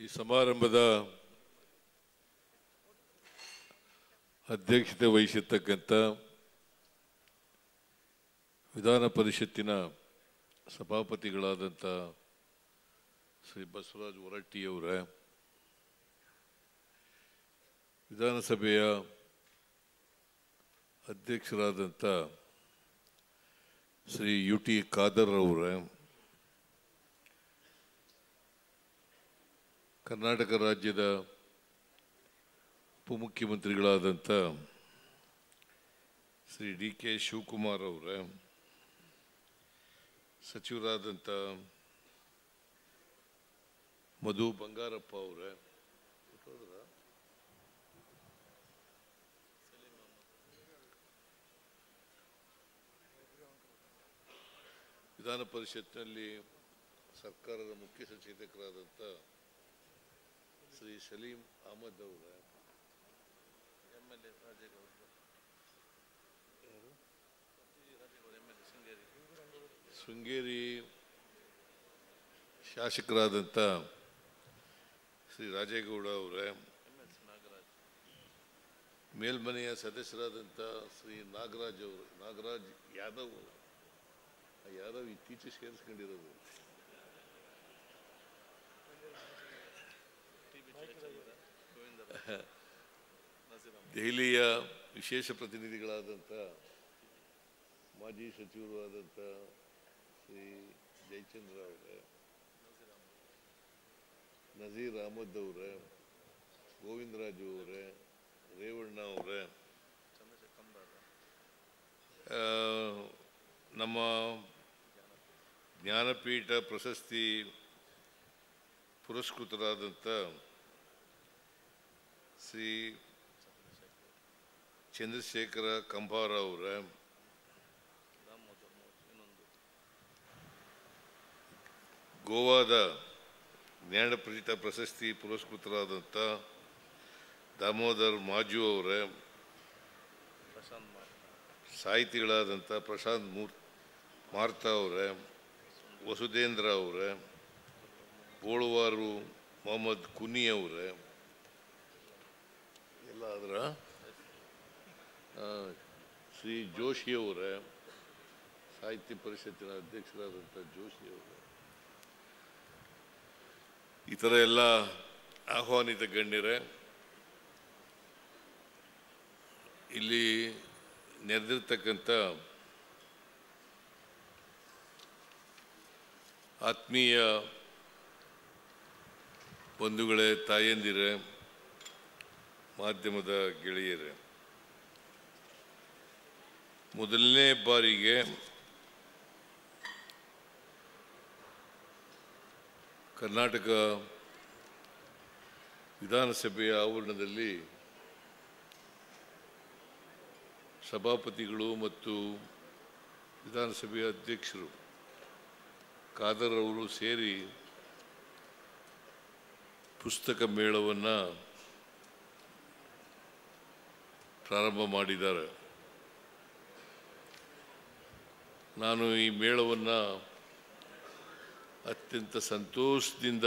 ಈ ಸಮಾರಂಭದ ಅಧ್ಯಕ್ಷತೆ ವಹಿಸಿರ್ತಕ್ಕಂಥ ವಿಧಾನ ಪರಿಷತ್ತಿನ ಸಭಾಪತಿಗಳಾದಂಥ ಶ್ರೀ ಬಸವರಾಜ ಹೊರಟ್ಟಿಯವರೇ, ವಿಧಾನಸಭೆಯ ಅಧ್ಯಕ್ಷರಾದಂಥ ಶ್ರೀ ಯುಟಿ ಖಾದರ್ ಅವರೇ, ಕರ್ನಾಟಕ ರಾಜ್ಯದ ಉಪಮುಖ್ಯಮಂತ್ರಿಗಳಾದಂಥ ಶ್ರೀ ಡಿ ಕೆ ಶಿವಕುಮಾರ್ ಅವರೇ, ಸಚಿವರಾದಂಥ ಮಧು ಬಂಗಾರಪ್ಪ ಅವರೇ, ವಿಧಾನ ಪರಿಷತ್ನಲ್ಲಿ ಸರ್ಕಾರದ ಮುಖ್ಯ ಸಚೇತಕರಾದಂಥ ಶ್ರೀ ಸಲೀಂ ಅಹಮದ್ ಅವರೇ, ಶೃಂಗೇರಿ ಶಾಸಕರಾದಂಥ ಶ್ರೀ ರಾಜೇಗೌಡ ಅವರೇ, ಮೇಲ್ಮನೆಯ ಸದಸ್ಯರಾದಂಥ ಶ್ರೀ ನಾಗರಾಜ್ ಯಾದವ್ ಇತ್ತೀಚೆಗೆ ಸೇರಿಸ್ಕೊಂಡಿರೋದು, ದೆಹಲಿಯ ವಿಶೇಷ ಪ್ರತಿನಿಧಿಗಳಾದಂಥ ಮಾಜಿ ಸಚಿವರು ಆದಂಥ ಶ್ರೀ ಜಯಚಂದ್ರ ಅವರೇ, ನಜೀರ್ ಅಹಮದ್ ಅವರೇ, ಗೋವಿಂದರಾಜು ಅವರೇ, ರೇವಣ್ಣ ಅವರೇ, ನಮ್ಮ ಜ್ಞಾನಪೀಠ ಪ್ರಶಸ್ತಿ ಪುರಸ್ಕೃತರಾದಂಥ ಶ್ರೀ ಚಂದ್ರಶೇಖರ ಕಂಬಾರ ಅವರೇ, ಗೋವಾದ ಜ್ಞಾನಪೀಠ ಪ್ರಶಸ್ತಿ ಪುರಸ್ಕೃತರಾದಂಥ ದಾಮೋದರ್ ಮಾಜು ಅವರೇ, ಸಾಹಿತಿಗಳಾದಂಥ ಪ್ರಶಾಂತ್ ಮಾರ್ತಾ ಅವರೇ, ವಸುಧೇಂದ್ರ ಅವರೇ, ಬೋಳುವಾರು ಮೊಹಮ್ಮದ್ ಕುನಿ ಅವರೇ, ಎಲ್ಲ ಅದರ ಶ್ರೀ ಜೋಶಿ ಅವರೇ, ಸಾಹಿತ್ಯ ಪರಿಷತ್ತಿನ ಅಧ್ಯಕ್ಷರಾದಂಥ ಜೋಶಿ ಅವರೇ, ಈ ಥರ ಎಲ್ಲ ಆಹ್ವಾನಿತ ಗಣ್ಯರೇ, ಇಲ್ಲಿ ನೆರೆದಿರ್ತಕ್ಕಂಥ ಆತ್ಮೀಯ ಬಂಧುಗಳೇ, ತಾಯಂದಿರೇ, ಮಾಧ್ಯಮದ ಗೆಳೆಯರೇ, ಮೊದಲನೇ ಬಾರಿಗೆ ಕರ್ನಾಟಕ ವಿಧಾನಸಭೆಯ ಆವರಣದಲ್ಲಿ ಸಭಾಪತಿಗಳು ಮತ್ತು ವಿಧಾನಸಭೆಯ ಅಧ್ಯಕ್ಷರು ಖಾದರ್ ಅವರು ಸೇರಿ ಪುಸ್ತಕ ಮೇಳವನ್ನು ಪ್ರಾರಂಭ ಮಾಡಿದ್ದಾರೆ. ನಾನು ಈ ಮೇಳವನ್ನು ಅತ್ಯಂತ ಸಂತೋಷದಿಂದ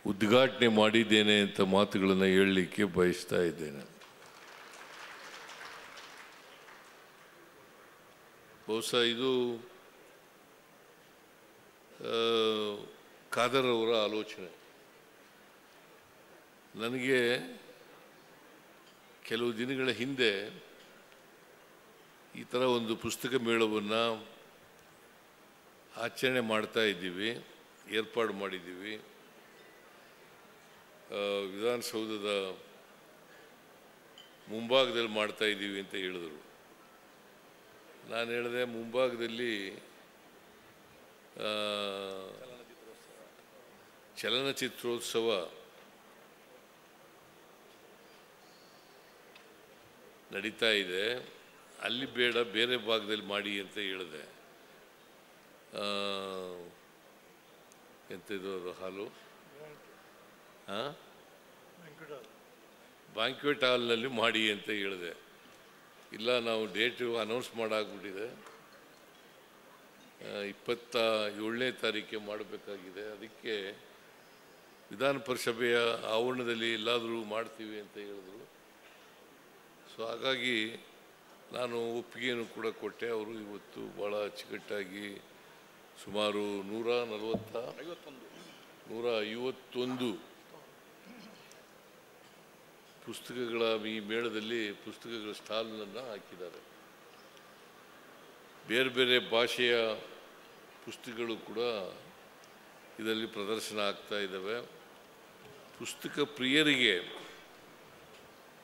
ಉದ್ಘಾಟನೆ ಮಾಡಿದ್ದೇನೆ ಅಂತ ಮಾತುಗಳನ್ನು ಹೇಳಲಿಕ್ಕೆ ಬಯಸ್ತಾ ಇದ್ದೇನೆ. ಬಹುಶಃ ಇದು ಖಾದರ್ ಅವರ ಆಲೋಚನೆ. ನನಗೆ ಕೆಲವು ದಿನಗಳ ಹಿಂದೆ ಈ ಥರ ಒಂದು ಪುಸ್ತಕ ಮೇಳವನ್ನು ಆಚರಣೆ ಮಾಡ್ತಾ ಇದ್ದೀವಿ, ಏರ್ಪಾಡು ಮಾಡಿದ್ದೀವಿ, ವಿಧಾನಸೌಧದ ಮುಂಭಾಗದಲ್ಲಿ ಮಾಡ್ತಾ ಇದ್ದೀವಿ ಅಂತ ಹೇಳಿದರು. ನಾನು ಹೇಳಿದೆ, ಮುಂಭಾಗದಲ್ಲಿ ಚಲನಚಿತ್ರೋತ್ಸವ ನಡೀತಾ ಇದೆ, ಅಲ್ಲಿ ಬೇಡ, ಬೇರೆ ಭಾಗದಲ್ಲಿ ಮಾಡಿ ಅಂತ ಹೇಳಿದೆ. ಎಂಥದ್ದು ಅದು ಹಾಲು, ಬ್ಯಾಂಕ್ವೆಟ್ ಹಾಲ್ನಲ್ಲಿ ಮಾಡಿ ಅಂತ ಹೇಳಿದೆ. ಇಲ್ಲ, ನಾವು ಡೇಟು ಅನೌನ್ಸ್ ಮಾಡಾಗ್ಬಿಟ್ಟಿದೆ, 27ನೇ ತಾರೀಕಿಗೆ ಮಾಡಬೇಕಾಗಿದೆ. ಅದಕ್ಕೆ ವಿಧಾನ ಪರಿಷತ್ತೆಯ ಆವರಣದಲ್ಲಿ ಎಲ್ಲಾದರೂ ಮಾಡ್ತೀವಿ ಅಂತ ಹೇಳಿದ್ರು. ಸೊ ಹಾಗಾಗಿ ನಾನು ಒಪ್ಪಿಗೆಯನ್ನು ಕೂಡ ಕೊಟ್ಟೆ. ಅವರು ಇವತ್ತು ಭಾಳ ಅಚ್ಚುಕಟ್ಟಾಗಿ ಸುಮಾರು 151 ಪುಸ್ತಕಗಳ ಈ ಮೇಳದಲ್ಲಿ ಪುಸ್ತಕಗಳ ಸ್ಟಾಲ್ನನ್ನು ಹಾಕಿದ್ದಾರೆ. ಬೇರೆ ಬೇರೆ ಭಾಷೆಯ ಪುಸ್ತಕಗಳು ಕೂಡ ಇದರಲ್ಲಿ ಪ್ರದರ್ಶನ ಆಗ್ತಾ ಇದ್ದಾವೆ. ಪುಸ್ತಕ ಪ್ರಿಯರಿಗೆ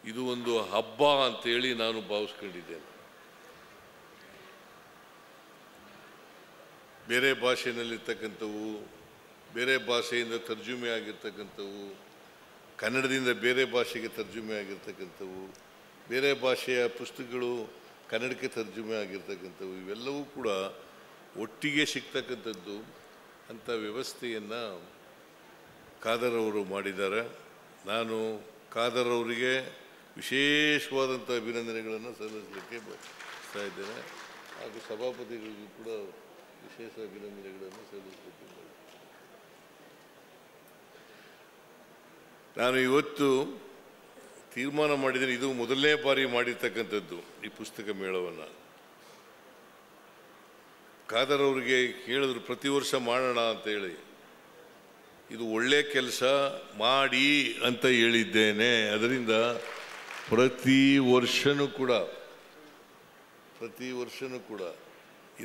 ಇದು ಒಂದು ಹಬ್ಬ ಅಂತೇಳಿ ನಾನು ಭಾವಿಸ್ಕೊಂಡಿದ್ದೇನೆ. ಬೇರೆ ಭಾಷೆಯಲ್ಲಿರ್ತಕ್ಕಂಥವು, ಬೇರೆ ಭಾಷೆಯಿಂದ ತರ್ಜುಮೆ ಆಗಿರ್ತಕ್ಕಂಥವು, ಕನ್ನಡದಿಂದ ಬೇರೆ ಭಾಷೆಗೆ ತರ್ಜುಮೆ ಆಗಿರ್ತಕ್ಕಂಥವು, ಬೇರೆ ಭಾಷೆಯ ಪುಸ್ತಕಗಳು ಕನ್ನಡಕ್ಕೆ ತರ್ಜುಮೆ ಆಗಿರ್ತಕ್ಕಂಥವು, ಇವೆಲ್ಲವೂ ಕೂಡ ಒಟ್ಟಿಗೆ ಸಿಗ್ತಕ್ಕಂಥದ್ದು ಅಂಥ ವ್ಯವಸ್ಥೆಯನ್ನು ಖಾದರ್ ಅವರು ಮಾಡಿದ್ದಾರೆ. ನಾನು ಖಾದರ್ ಅವರಿಗೆ ವಿಶೇಷವಾದಂಥ ಅಭಿನಂದನೆಗಳನ್ನು ಸಲ್ಲಿಸಲಿಕ್ಕೆ ಬಯಸ್ತಾ ಇದ್ದೇನೆ. ಹಾಗೂ ಸಭಾಪತಿಗಳಿಗೂ ಕೂಡ ವಿಶೇಷ ಅಭಿನಂದನೆಗಳನ್ನು ಸಲ್ಲಿಸಲಿಕ್ಕೆ ನಾನು ಇವತ್ತು ತೀರ್ಮಾನ ಮಾಡಿದ್ದೇನೆ. ಇದು ಮೊದಲನೇ ಬಾರಿ ಮಾಡಿರ್ತಕ್ಕಂಥದ್ದು ಈ ಪುಸ್ತಕ ಮೇಳವನ್ನು. ಖಾದರ್ ಅವರಿಗೆ ಕೇಳಿದ್ರು ಪ್ರತಿ ವರ್ಷ ಮಾಡೋಣ ಅಂತೇಳಿ. ಇದು ಒಳ್ಳೆ ಕೆಲಸ ಮಾಡಿ ಅಂತ ಹೇಳಿದ್ದೇನೆ. ಅದರಿಂದ ಪ್ರತಿ ವರ್ಷನೂ ಕೂಡ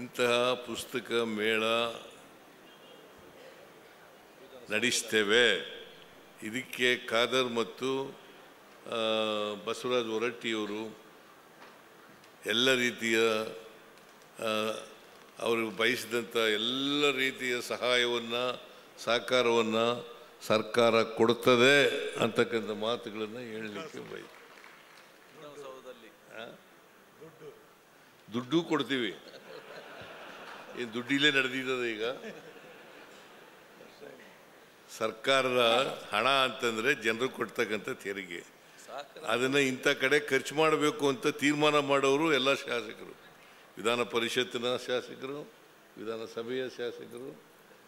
ಇಂತಹ ಪುಸ್ತಕ ಮೇಳ ನಡೆಸ್ತೇವೆ. ಇದಕ್ಕೆ ಖಾದರ್ ಮತ್ತು ಬಸವರಾಜ ಹೊರಟ್ಟಿಯವರು ಎಲ್ಲ ರೀತಿಯ ಅವರು ಬಯಸಿದಂಥ ಎಲ್ಲ ರೀತಿಯ ಸಹಾಯವನ್ನು ಸಹಕಾರವನ್ನು ಸರ್ಕಾರ ಕೊಡ್ತದೆ ಅಂತಕ್ಕಂಥ ಮಾತುಗಳನ್ನು ಹೇಳಲಿಕ್ಕೆ ಬಯಸ್ತೀನಿ. ದುಡ್ಡು ಕೊಡ್ತೀವಿ. ಏನು ದುಡ್ಡಿಲ್ಲೇ ನಡೆದಿದ್ದದ ಈಗ? ಸರ್ಕಾರದ ಹಣ ಅಂತಂದರೆ ಜನರು ಕೊಡ್ತಕ್ಕಂಥ ತೆರಿಗೆ. ಅದನ್ನು ಇಂಥ ಕಡೆ ಖರ್ಚು ಮಾಡಬೇಕು ಅಂತ ತೀರ್ಮಾನ ಮಾಡೋರು ಎಲ್ಲ ಶಾಸಕರು, ವಿಧಾನ ಪರಿಷತ್ತಿನ ಶಾಸಕರು, ವಿಧಾನಸಭೆಯ ಶಾಸಕರು.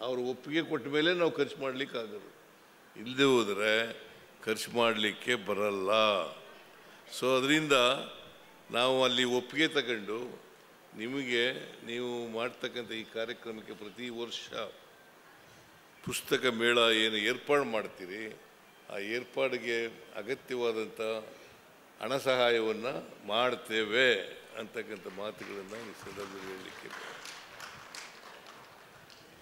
ಅವರು ಒಪ್ಪಿಗೆ ಕೊಟ್ಟ ಮೇಲೆ ನಾವು ಖರ್ಚು ಮಾಡಲಿಕ್ಕಾಗದು. ಇಲ್ಲದೆ ಹೋದರೆ ಖರ್ಚು ಮಾಡಲಿಕ್ಕೆ ಬರಲ್ಲ. ಸೊ ಅದರಿಂದ ನಾವು ಅಲ್ಲಿ ಒಪ್ಪಿಗೆ ತಗೊಂಡು ನಿಮಗೆ ನೀವು ಮಾಡ್ತಕ್ಕಂಥ ಈ ಕಾರ್ಯಕ್ರಮಕ್ಕೆ ಪ್ರತಿ ವರ್ಷ ಪುಸ್ತಕ ಮೇಳ ಏನು ಏರ್ಪಾಡು ಮಾಡ್ತೀರಿ, ಆ ಏರ್ಪಾಡಿಗೆ ಅಗತ್ಯವಾದಂಥ ಹಣ ಸಹಾಯವನ್ನು ಮಾಡ್ತೇವೆ ಅಂತಕ್ಕಂಥ ಮಾತುಗಳನ್ನು ಈ ಸಂದರ್ಭದಲ್ಲಿ ಹೇಳಲಿಕ್ಕೆ.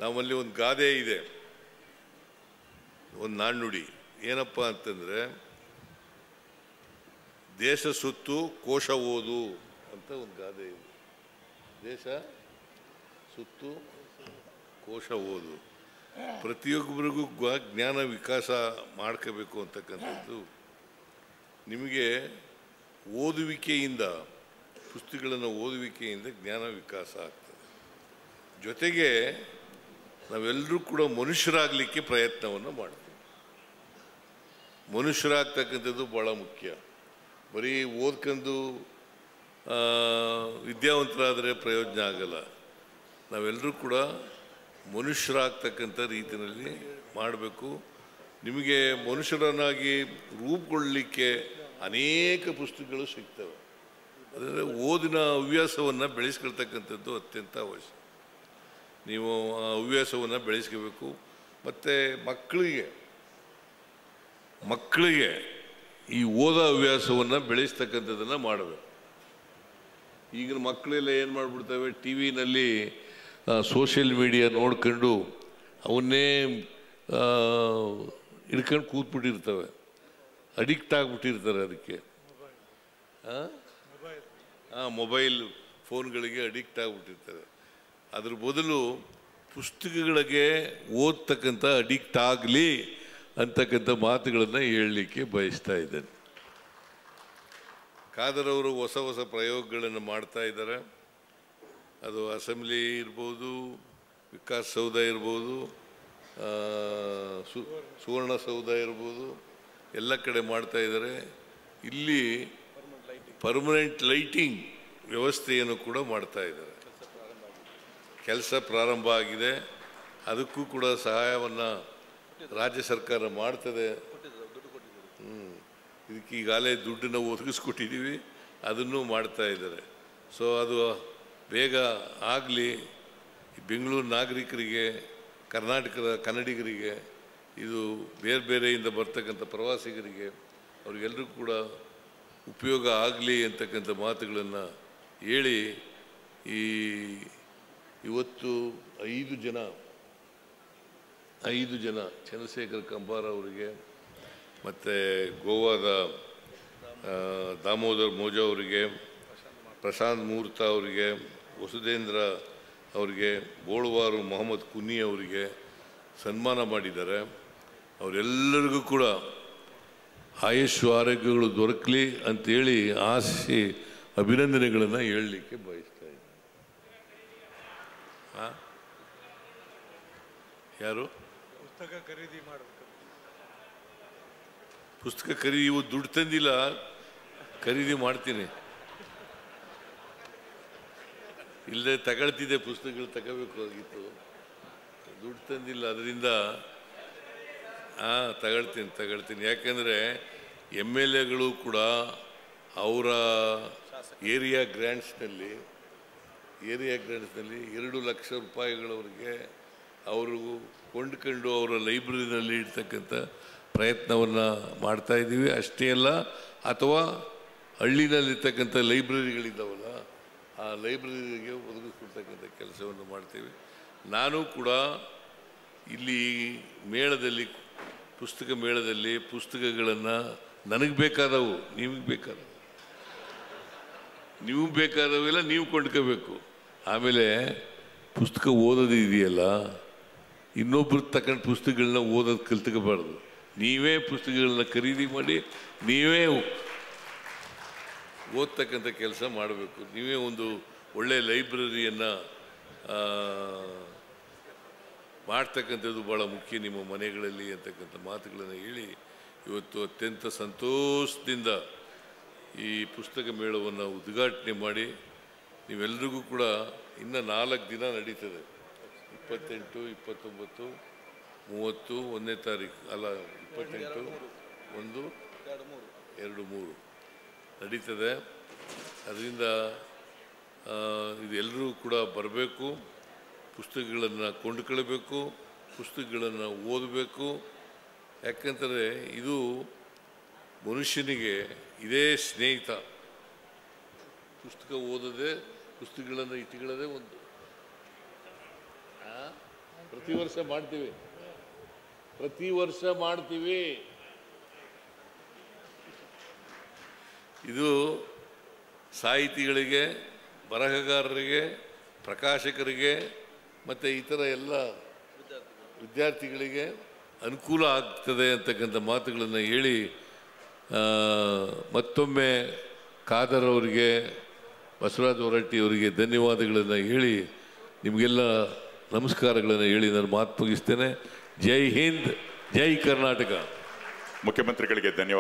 ನಮ್ಮಲ್ಲಿ ಒಂದು ಗಾದೆ ಇದೆ, ಒಂದು ನಾಣ್ಣುಡಿ. ಏನಪ್ಪ ಅಂತಂದರೆ, ದೇಶ ಸುತ್ತು ಕೋಶ ಓದು ಅಂತ ಒಂದು ಗಾದೆ ಇದೆ. ದೇಶ ಸುತ್ತು ಕೋಶ ಓದು. ಪ್ರತಿಯೊಬ್ಬರಿಗೂ ಜ್ಞಾನ ವಿಕಾಸ ಮಾಡ್ಕೋಬೇಕು ಅಂತಕ್ಕಂಥದ್ದು ನಿಮಗೆ ಓದುವಿಕೆಯಿಂದ, ಪುಸ್ತಕಗಳನ್ನು ಓದುವಿಕೆಯಿಂದ ಜ್ಞಾನ ವಿಕಾಸ ಆಗ್ತದೆ. ಜೊತೆಗೆ ನಾವೆಲ್ಲರೂ ಕೂಡ ಮನುಷ್ಯರಾಗಲಿಕ್ಕೆ ಪ್ರಯತ್ನವನ್ನು ಮಾಡ್ತೀವಿ. ಮನುಷ್ಯರಾಗ್ತಕ್ಕಂಥದ್ದು ಭಾಳ ಮುಖ್ಯ. ಬರೀ ಓದ್ಕೊಂಡು ವಿದ್ಯಾವಂತರಾದರೆ ಪ್ರಯೋಜನ ಆಗಲ್ಲ. ನಾವೆಲ್ಲರೂ ಕೂಡ ಮನುಷ್ಯರಾಗ್ತಕ್ಕಂಥ ರೀತಿಯಲ್ಲಿ ಮಾಡಬೇಕು. ನಿಮಗೆ ಮನುಷ್ಯರನ್ನಾಗಿ ರೂಪುಗೊಳ್ಳಲಿಕ್ಕೆ ಅನೇಕ ಪುಸ್ತಕಗಳು ಸಿಗ್ತವೆ. ಅದರಿಂದ ಓದಿನ ಹವ್ಯಾಸವನ್ನು ಬೆಳೆಸ್ಕೊಳ್ತಕ್ಕಂಥದ್ದು ಅತ್ಯಂತ ಅವಶ್ಯ. ನೀವು ಆ ಹವ್ಯಾಸವನ್ನು ಬೆಳೆಸ್ಕೋಬೇಕು. ಮತ್ತು ಮಕ್ಕಳಿಗೆ ಈ ಓದೋ ಹವ್ಯಾಸವನ್ನು ಬೆಳೆಸ್ತಕ್ಕಂಥದ್ದನ್ನು ಮಾಡಬೇಕು. ಈಗಿನ ಮಕ್ಕಳೆಲ್ಲ ಏನು ಮಾಡಿಬಿಡ್ತವೆ, ಟಿ ವಿನಲ್ಲಿ ಸೋಷಿಯಲ್ ಮೀಡಿಯಾ ನೋಡ್ಕೊಂಡು ಅವನ್ನೇ ಹಿಡ್ಕೊಂಡು ಕೂತ್ಬಿಟ್ಟಿರ್ತವೆ, ಅಡಿಕ್ಟ್ ಆಗಿಬಿಟ್ಟಿರ್ತಾರೆ. ಅದಕ್ಕೆ ಮೊಬೈಲ್ ಫೋನ್ಗಳಿಗೆ ಅಡಿಕ್ಟ್ ಆಗಿಬಿಟ್ಟಿರ್ತಾರೆ. ಅದ್ರ ಬದಲು ಪುಸ್ತಕಗಳಿಗೆ ಓದ್ತಕ್ಕಂಥ ಅಡಿಕ್ಟ್ ಆಗಲಿ ಅಂತಕ್ಕಂಥ ಮಾತುಗಳನ್ನು ಹೇಳಲಿಕ್ಕೆ ಬಯಸ್ತಾ ಇದ್ದೇನೆ. ಖಾದರ್ ಅವರು ಹೊಸ ಹೊಸ ಪ್ರಯೋಗಗಳನ್ನು ಮಾಡ್ತಾ ಇದ್ದಾರೆ. ಅದು ಅಸೆಂಬ್ಲಿ ಇರ್ಬೋದು, ವಿಕಾಸಸೌಧ ಇರ್ಬೋದು, ಸುವರ್ಣಸೌಧ ಇರ್ಬೋದು, ಎಲ್ಲ ಕಡೆ ಮಾಡ್ತಾ ಇದ್ದಾರೆ. ಇಲ್ಲಿ ಪರ್ಮನೆಂಟ್ ಲೈಟಿಂಗ್ ವ್ಯವಸ್ಥೆಯನ್ನು ಕೂಡ ಮಾಡ್ತಾ ಇದ್ದಾರೆ. ಕೆಲಸ ಪ್ರಾರಂಭ ಆಗಿದೆ. ಅದಕ್ಕೂ ಕೂಡ ಸಹಾಯವನ್ನು ರಾಜ್ಯ ಸರ್ಕಾರ ಮಾಡ್ತದೆ. ಇದಕ್ಕೆ ಈಗಾಗಲೇ ದುಡ್ಡನ್ನು ಒದಗಿಸ್ಕೊಟ್ಟಿದ್ದೀವಿ, ಅದನ್ನು ಮಾಡ್ತಾ ಇದ್ದಾರೆ. ಸೊ ಅದು ಬೇಗ ಆಗಲಿ. ಬೆಂಗಳೂರು ನಾಗರಿಕರಿಗೆ, ಕರ್ನಾಟಕದ ಕನ್ನಡಿಗರಿಗೆ, ಇದು ಬೇರೆ ಬೇರೆಯಿಂದ ಬರ್ತಕ್ಕಂಥ ಪ್ರವಾಸಿಗರಿಗೆ ಅವ್ರಿಗೆಲ್ಲರಿಗೂ ಕೂಡ ಉಪಯೋಗ ಆಗಲಿ ಅಂತಕ್ಕಂಥ ಮಾತುಗಳನ್ನು ಹೇಳಿ ಇವತ್ತು 5 ಜನ ಚಂದ್ರಶೇಖರ್ ಕಂಬಾರ ಅವರಿಗೆ, ಮತ್ತು ಗೋವಾದ ದಾಮೋದರ್ ಮೋಜಾ ಅವರಿಗೆ, ಪ್ರಶಾಂತ್ ಮುಹೂರ್ತ ಅವರಿಗೆ, ವಸುಧೇಂದ್ರ ಅವರಿಗೆ, ಬೋಳವಾರು ಮೊಹಮ್ಮದ್ ಕುನ್ನಿ ಅವರಿಗೆ ಸನ್ಮಾನ ಮಾಡಿದ್ದಾರೆ. ಅವರೆಲ್ಲರಿಗೂ ಕೂಡ ಆಯುಷ್ ಆರೋಗ್ಯಗಳು ದೊರಕಲಿ ಅಂತೇಳಿ ಆಸೆ ಅಭಿನಂದನೆಗಳನ್ನು ಹೇಳಲಿಕ್ಕೆ ಬಯಸ್ತಾ ಇದ್ದೀನಿ. ಯಾರು ಪುಸ್ತಕ ಖರೀದಿ ಮಾಡಬೇಕು? ಪುಸ್ತಕ ಖರೀದಿ ಇವತ್ತು ದುಡ್ಡು ತಂದಿಲ್ಲ, ಖರೀದಿ ಮಾಡ್ತೀನಿ. ಇಲ್ಲದೆ ತಗೊಳ್ತಿದ್ದೆ, ಪುಸ್ತಕಗಳು ತಗೋಬೇಕಾಗಿತ್ತು, ದುಡ್ಡು ತಂದಿಲ್ಲ. ಅದರಿಂದ ತಗೊಳ್ತೀನಿ. ಯಾಕೆಂದರೆ MLAಗಳು ಕೂಡ ಅವರ ಏರಿಯಾ ಗ್ರ್ಯಾಂಟ್ಸ್ನಲ್ಲಿ 2 ಲಕ್ಷ ರೂಪಾಯಿಗಳವರೆಗೆ ಅವರು ಕೊಂಡ್ಕೊಂಡು ಅವರ ಲೈಬ್ರರಿನಲ್ಲಿ ಇಡ್ತಕ್ಕಂಥ ಪ್ರಯತ್ನವನ್ನು ಮಾಡ್ತಾಯಿದ್ದೀವಿ. ಅಷ್ಟೇ ಅಲ್ಲ, ಅಥವಾ ಹಳ್ಳಿನಲ್ಲಿರ್ತಕ್ಕಂಥ ಲೈಬ್ರರಿಗಳಿದ್ದಾವಲ್ಲ, ಆ ಲೈಬ್ರರಿಗೆ ಒದಗಿಸ್ಕೊಡ್ತಕ್ಕಂಥ ಕೆಲಸವನ್ನು ಮಾಡ್ತೀವಿ. ನಾನು ಕೂಡ ಇಲ್ಲಿ ಮೇಳದಲ್ಲಿ, ಪುಸ್ತಕ ಮೇಳದಲ್ಲಿ ಪುಸ್ತಕಗಳನ್ನು ನನಗೆ ಬೇಕಾದವು, ನಿಮಗೆ ಬೇಕಾದವೆಲ್ಲ ನೀವು ಕೊಂಡ್ಕೋಬೇಕು. ಆಮೇಲೆ ಪುಸ್ತಕ ಓದೋದು ಇದೆಯಲ್ಲ, ಇನ್ನೊಬ್ರು ತಗೊಂಡು ಪುಸ್ತಕಗಳನ್ನ ಓದೋದು ಕಲ್ತ್ಕೋಬಾರ್ದು. ನೀವೇ ಪುಸ್ತಕಗಳನ್ನ ಖರೀದಿ ಮಾಡಿ ನೀವೇ ಓದ್ತಕ್ಕಂಥ ಕೆಲಸ ಮಾಡಬೇಕು. ನೀವೇ ಒಂದು ಒಳ್ಳೆಯ ಲೈಬ್ರರಿಯನ್ನು ಮಾಡ್ತಕ್ಕಂಥದ್ದು ಭಾಳ ಮುಖ್ಯ ನಿಮ್ಮ ಮನೆಗಳಲ್ಲಿ ಅಂತಕ್ಕಂಥ ಮಾತುಗಳನ್ನು ಹೇಳಿ ಇವತ್ತು ಅತ್ಯಂತ ಸಂತೋಷದಿಂದ ಈ ಪುಸ್ತಕ ಮೇಳವನ್ನು ಉದ್ಘಾಟನೆ ಮಾಡಿ, ನೀವೆಲ್ಲರಿಗೂ ಕೂಡ ಇನ್ನು 4 ದಿನ ನಡೀತದೆ. 28, 29, 30, 1ನೇ ತಾರೀಕು ಅಲ್ಲ, 28, 1, 2, 3 ನಡೀತದೆ. ಅದರಿಂದ ಇದೆಲ್ಲರೂ ಕೂಡ ಬರಬೇಕು, ಪುಸ್ತಕಗಳನ್ನು ಕೊಂಡುಕೊಳ್ಳಬೇಕು, ಪುಸ್ತಕಗಳನ್ನು ಓದಬೇಕು. ಯಾಕಂದರೆ ಇದು ಮನುಷ್ಯನಿಗೆ ಇದೇ ಸ್ನೇಹಿತ. ಪುಸ್ತಕ ಓದದೆ, ಪುಸ್ತಕಗಳನ್ನು ಇಟ್ಟುಕೊಳ್ಳೋದೇ ಒಂದು. ಪ್ರತಿ ವರ್ಷ ಮಾಡ್ತೀವಿ. ಇದು ಸಾಹಿತಿಗಳಿಗೆ, ಬರಹಗಾರರಿಗೆ, ಪ್ರಕಾಶಕರಿಗೆ ಮತ್ತು ಇತರ ಎಲ್ಲ ವಿದ್ಯಾರ್ಥಿಗಳಿಗೆ ಅನುಕೂಲ ಆಗ್ತದೆ ಅಂತಕ್ಕಂಥ ಮಾತುಗಳನ್ನು ಹೇಳಿ, ಮತ್ತೊಮ್ಮೆ ಖಾದರ್ ಅವರಿಗೆ, ಬಸವರಾಜ ಹೊರಟ್ಟಿ ಅವರಿಗೆ ಧನ್ಯವಾದಗಳನ್ನು ಹೇಳಿ, ನಿಮಗೆಲ್ಲ ನಮಸ್ಕಾರಗಳನ್ನು ಹೇಳಿ ನಾನು ಮಾತು ಮುಗಿಸ್ತೇನೆ. ಜೈ ಹಿಂದ್, ಜೈ ಕರ್ನಾಟಕ. ಮುಖ್ಯಮಂತ್ರಿಗಳಿಗೆ ಧನ್ಯವಾದ.